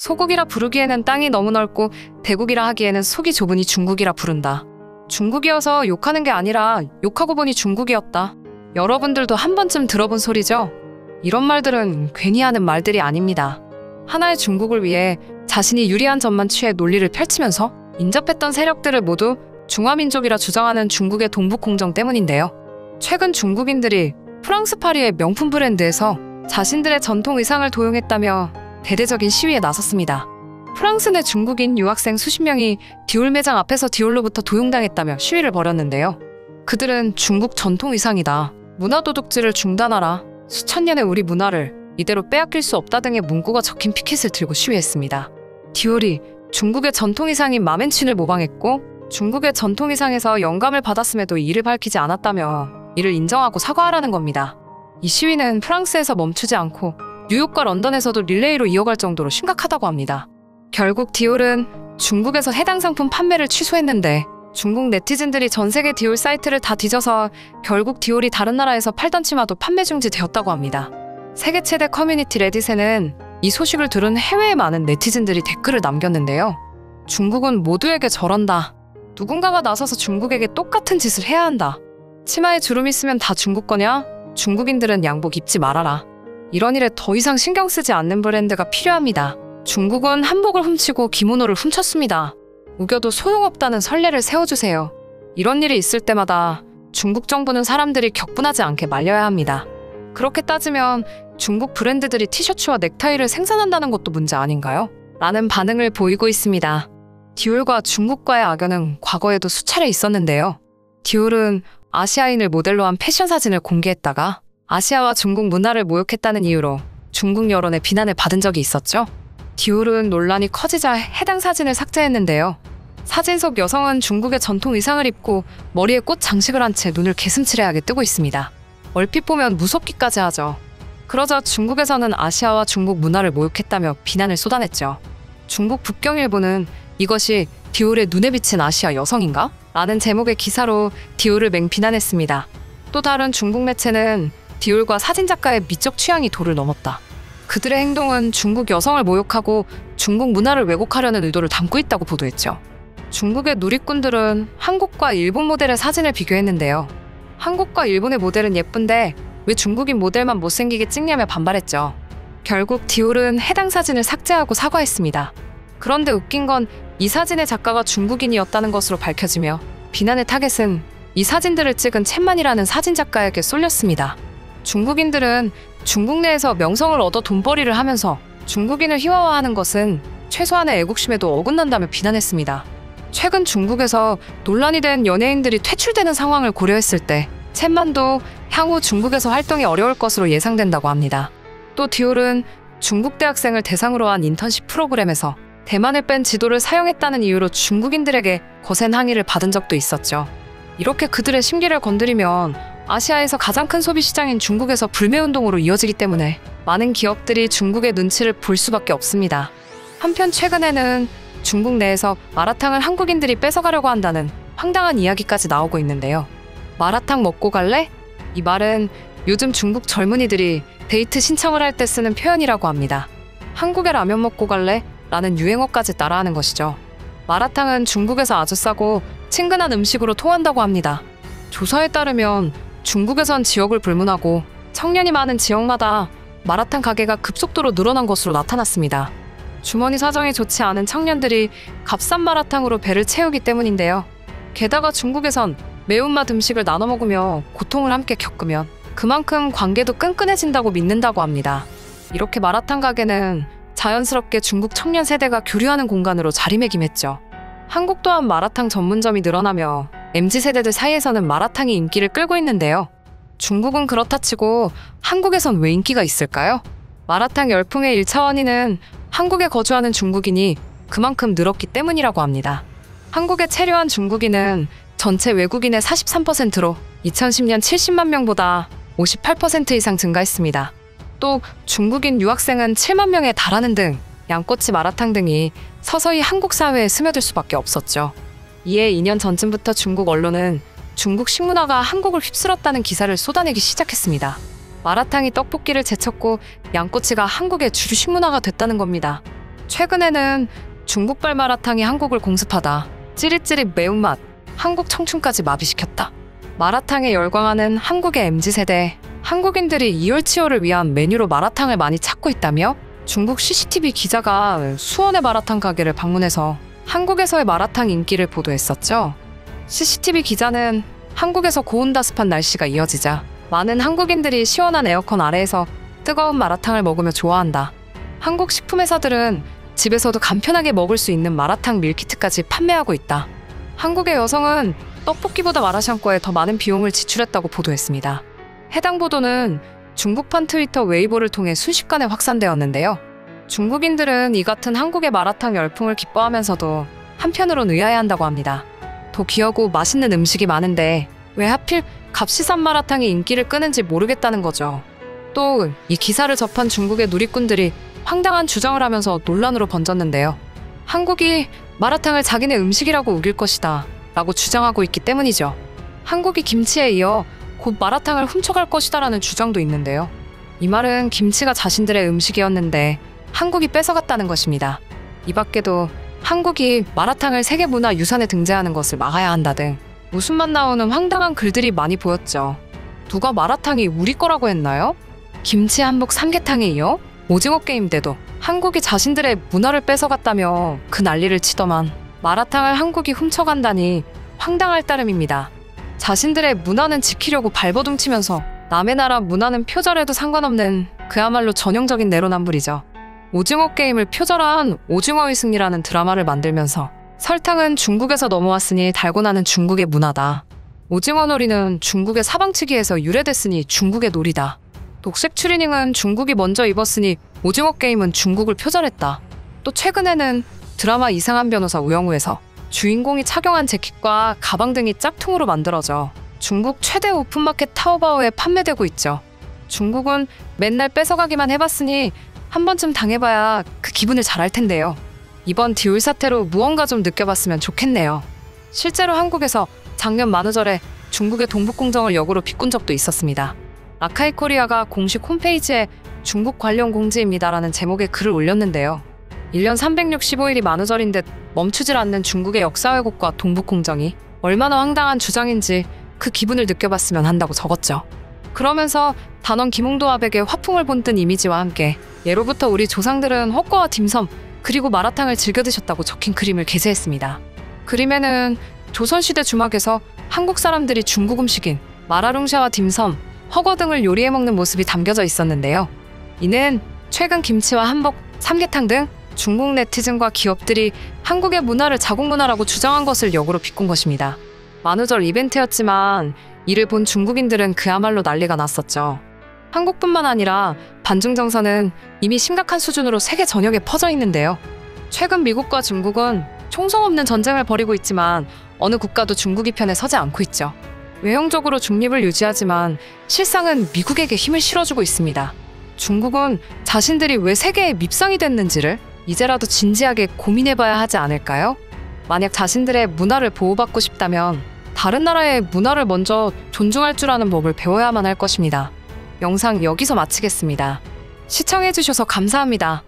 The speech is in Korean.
소국이라 부르기에는 땅이 너무 넓고 대국이라 하기에는 속이 좁으니 중국이라 부른다. 중국이어서 욕하는 게 아니라 욕하고 보니 중국이었다. 여러분들도 한 번쯤 들어본 소리죠? 이런 말들은 괜히 하는 말들이 아닙니다. 하나의 중국을 위해 자신이 유리한 점만 취해 논리를 펼치면서 인접했던 세력들을 모두 중화민족이라 주장하는 중국의 동북공정 때문인데요. 최근 중국인들이 프랑스 파리의 명품 브랜드에서 자신들의 전통 의상을 도용했다며 대대적인 시위에 나섰습니다. 프랑스 내 중국인 유학생 수십 명이 디올 매장 앞에서 디올로부터 도용당했다며 시위를 벌였는데요. 그들은 중국 전통 의상이다. 문화도둑질을 중단하라. 수천 년의 우리 문화를 이대로 빼앗길 수 없다 등의 문구가 적힌 피켓을 들고 시위했습니다. 디올이 중국의 전통 의상인 마맨춘을 모방했고 중국의 전통 의상에서 영감을 받았음에도 이를 밝히지 않았다며 이를 인정하고 사과하라는 겁니다. 이 시위는 프랑스에서 멈추지 않고 뉴욕과 런던에서도 릴레이로 이어갈 정도로 심각하다고 합니다. 결국 디올은 중국에서 해당 상품 판매를 취소했는데 중국 네티즌들이 전 세계 디올 사이트를 다 뒤져서 결국 디올이 다른 나라에서 팔던 치마도 판매 중지되었다고 합니다. 세계 최대 커뮤니티 레딧에는 이 소식을 들은 해외의 많은 네티즌들이 댓글을 남겼는데요. 중국은 모두에게 저런다. 누군가가 나서서 중국에게 똑같은 짓을 해야 한다. 치마에 주름 있으면 다 중국 거냐? 중국인들은 양복 입지 말아라. 이런 일에 더 이상 신경 쓰지 않는 브랜드가 필요합니다. 중국은 한복을 훔치고 기모노를 훔쳤습니다. 우겨도 소용없다는 선례를 세워주세요. 이런 일이 있을 때마다 중국 정부는 사람들이 격분하지 않게 말려야 합니다. 그렇게 따지면 중국 브랜드들이 티셔츠와 넥타이를 생산한다는 것도 문제 아닌가요? 라는 반응을 보이고 있습니다. 디올과 중국과의 악연은 과거에도 수차례 있었는데요. 디올은 아시아인을 모델로 한 패션 사진을 공개했다가 아시아와 중국 문화를 모욕했다는 이유로 중국 여론의 비난을 받은 적이 있었죠. 디올은 논란이 커지자 해당 사진을 삭제했는데요. 사진 속 여성은 중국의 전통 의상을 입고 머리에 꽃 장식을 한 채 눈을 개슴츠레하게 뜨고 있습니다. 얼핏 보면 무섭기까지 하죠. 그러자 중국에서는 아시아와 중국 문화를 모욕했다며 비난을 쏟아냈죠. 중국 북경일보는 이것이 디올의 눈에 비친 아시아 여성인가? 라는 제목의 기사로 디올을 맹비난했습니다. 또 다른 중국 매체는 디올과 사진작가의 미적 취향이 도를 넘었다. 그들의 행동은 중국 여성을 모욕하고 중국 문화를 왜곡하려는 의도를 담고 있다고 보도했죠. 중국의 누리꾼들은 한국과 일본 모델의 사진을 비교했는데요. 한국과 일본의 모델은 예쁜데 왜 중국인 모델만 못생기게 찍냐며 반발했죠. 결국 디올은 해당 사진을 삭제하고 사과했습니다. 그런데 웃긴 건 이 사진의 작가가 중국인이었다는 것으로 밝혀지며 비난의 타겟은 이 사진들을 찍은 챗만이라는 사진작가에게 쏠렸습니다. 중국인들은 중국 내에서 명성을 얻어 돈벌이를 하면서 중국인을 희화화하는 것은 최소한의 애국심에도 어긋난다며 비난했습니다. 최근 중국에서 논란이 된 연예인들이 퇴출되는 상황을 고려했을 때 챗만도 향후 중국에서 활동이 어려울 것으로 예상된다고 합니다. 또 디올은 중국 대학생을 대상으로 한 인턴십 프로그램에서 대만을 뺀 지도를 사용했다는 이유로 중국인들에게 거센 항의를 받은 적도 있었죠. 이렇게 그들의 심기를 건드리면 아시아에서 가장 큰 소비 시장인 중국에서 불매운동으로 이어지기 때문에 많은 기업들이 중국의 눈치를 볼 수밖에 없습니다. 한편 최근에는 중국 내에서 마라탕을 한국인들이 뺏어가려고 한다는 황당한 이야기까지 나오고 있는데요. 마라탕 먹고 갈래? 이 말은 요즘 중국 젊은이들이 데이트 신청을 할 때 쓰는 표현이라고 합니다. 한국에 라면 먹고 갈래? 라는 유행어까지 따라하는 것이죠. 마라탕은 중국에서 아주 싸고 친근한 음식으로 통한다고 합니다. 조사에 따르면 중국에선 지역을 불문하고 청년이 많은 지역마다 마라탕 가게가 급속도로 늘어난 것으로 나타났습니다. 주머니 사정이 좋지 않은 청년들이 값싼 마라탕으로 배를 채우기 때문인데요. 게다가 중국에선 매운맛 음식을 나눠 먹으며 고통을 함께 겪으면 그만큼 관계도 끈끈해진다고 믿는다고 합니다. 이렇게 마라탕 가게는 자연스럽게 중국 청년 세대가 교류하는 공간으로 자리매김했죠. 한국 또한 마라탕 전문점이 늘어나며 MZ세대들 사이에서는 마라탕이 인기를 끌고 있는데요. 중국은 그렇다 치고 한국에선 왜 인기가 있을까요? 마라탕 열풍의 1차 원인은 한국에 거주하는 중국인이 그만큼 늘었기 때문이라고 합니다. 한국에 체류한 중국인은 전체 외국인의 43%로 2010년 70만 명보다 58% 이상 증가했습니다. 또 중국인 유학생은 7만 명에 달하는 등 양꼬치 마라탕 등이 서서히 한국 사회에 스며들 수밖에 없었죠. 이에 2년 전쯤부터 중국 언론은 중국 식문화가 한국을 휩쓸었다는 기사를 쏟아내기 시작했습니다. 마라탕이 떡볶이를 제쳤고 양꼬치가 한국의 주류 식문화가 됐다는 겁니다. 최근에는 중국발 마라탕이 한국을 공습하다 찌릿찌릿 매운맛, 한국 청춘까지 마비시켰다. 마라탕에 열광하는 한국의 MZ세대, 한국인들이 이열치열을 위한 메뉴로 마라탕을 많이 찾고 있다며 중국 CCTV 기자가 수원의 마라탕 가게를 방문해서 한국에서의 마라탕 인기를 보도했었죠. CCTV 기자는 한국에서 고온다습한 날씨가 이어지자 많은 한국인들이 시원한 에어컨 아래에서 뜨거운 마라탕을 먹으며 좋아한다. 한국 식품회사들은 집에서도 간편하게 먹을 수 있는 마라탕 밀키트까지 판매하고 있다. 한국의 여성은 떡볶이보다 마라샹궈에 더 많은 비용을 지출했다고 보도했습니다. 해당 보도는 중국판 트위터 웨이보를 통해 순식간에 확산되었는데요. 중국인들은 이 같은 한국의 마라탕 열풍을 기뻐하면서도 한편으론 의아해한다고 합니다. 더 귀하고 맛있는 음식이 많은데 왜 하필 값이 싼 마라탕이 인기를 끄는지 모르겠다는 거죠. 또 이 기사를 접한 중국의 누리꾼들이 황당한 주장을 하면서 논란으로 번졌는데요. 한국이 마라탕을 자기네 음식이라고 우길 것이다 라고 주장하고 있기 때문이죠. 한국이 김치에 이어 곧 마라탕을 훔쳐갈 것이다 라는 주장도 있는데요. 이 말은 김치가 자신들의 음식이었는데 한국이 뺏어갔다는 것입니다. 이 밖에도 한국이 마라탕을 세계문화유산에 등재하는 것을 막아야 한다 등 웃음만 나오는 황당한 글들이 많이 보였죠. 누가 마라탕이 우리 거라고 했나요? 김치 한복 삼계탕에 이어 오징어 게임 때도 한국이 자신들의 문화를 뺏어갔다며 그 난리를 치더만 마라탕을 한국이 훔쳐간다니 황당할 따름입니다. 자신들의 문화는 지키려고 발버둥치면서 남의 나라 문화는 표절해도 상관없는 그야말로 전형적인 내로남불이죠. 오징어 게임을 표절한 오징어의 승리라는 드라마를 만들면서 설탕은 중국에서 넘어왔으니 달고 나는 중국의 문화다. 오징어 놀이는 중국의 사방치기에서 유래됐으니 중국의 놀이다. 녹색 추리닝은 중국이 먼저 입었으니 오징어 게임은 중국을 표절했다. 또 최근에는 드라마 이상한 변호사 우영우에서 주인공이 착용한 재킷과 가방 등이 짝퉁으로 만들어져 중국 최대 오픈마켓 타오바오에 판매되고 있죠. 중국은 맨날 뺏어가기만 해봤으니 한 번쯤 당해봐야 그 기분을 잘 알 텐데요. 이번 디올 사태로 무언가 좀 느껴봤으면 좋겠네요. 실제로 한국에서 작년 만우절에 중국의 동북공정을 역으로 비꾼 적도 있었습니다. 라카이 코리아가 공식 홈페이지에 중국 관련 공지입니다라는 제목의 글을 올렸는데요. 1년 365일이 만우절인데 멈추질 않는 중국의 역사 왜곡과 동북공정이 얼마나 황당한 주장인지 그 기분을 느껴봤으면 한다고 적었죠. 그러면서 단원 김홍도압에게 화풍을 본뜬 이미지와 함께 예로부터 우리 조상들은 헛과와 딤섬 그리고 마라탕을 즐겨 드셨다고 적힌 그림을 게재했습니다. 그림에는 조선시대 주막에서 한국 사람들이 중국 음식인 마라룽샤와 딤섬, 허거 등을 요리해 먹는 모습이 담겨져 있었는데요. 이는 최근 김치와 한복, 삼계탕 등 중국 네티즌과 기업들이 한국의 문화를 자국문화라고 주장한 것을 역으로 비꾼 것입니다. 만우절 이벤트였지만 이를 본 중국인들은 그야말로 난리가 났었죠. 한국뿐만 아니라 반중정서는 이미 심각한 수준으로 세계 전역에 퍼져 있는데요. 최근 미국과 중국은 총성 없는 전쟁을 벌이고 있지만 어느 국가도 중국이 편에 서지 않고 있죠. 외형적으로 중립을 유지하지만 실상은 미국에게 힘을 실어주고 있습니다. 중국은 자신들이 왜 세계의 밉상이 됐는지를 이제라도 진지하게 고민해봐야 하지 않을까요? 만약 자신들의 문화를 보호받고 싶다면 다른 나라의 문화를 먼저 존중할 줄 아는 법을 배워야만 할 것입니다. 영상 여기서 마치겠습니다. 시청해주셔서 감사합니다.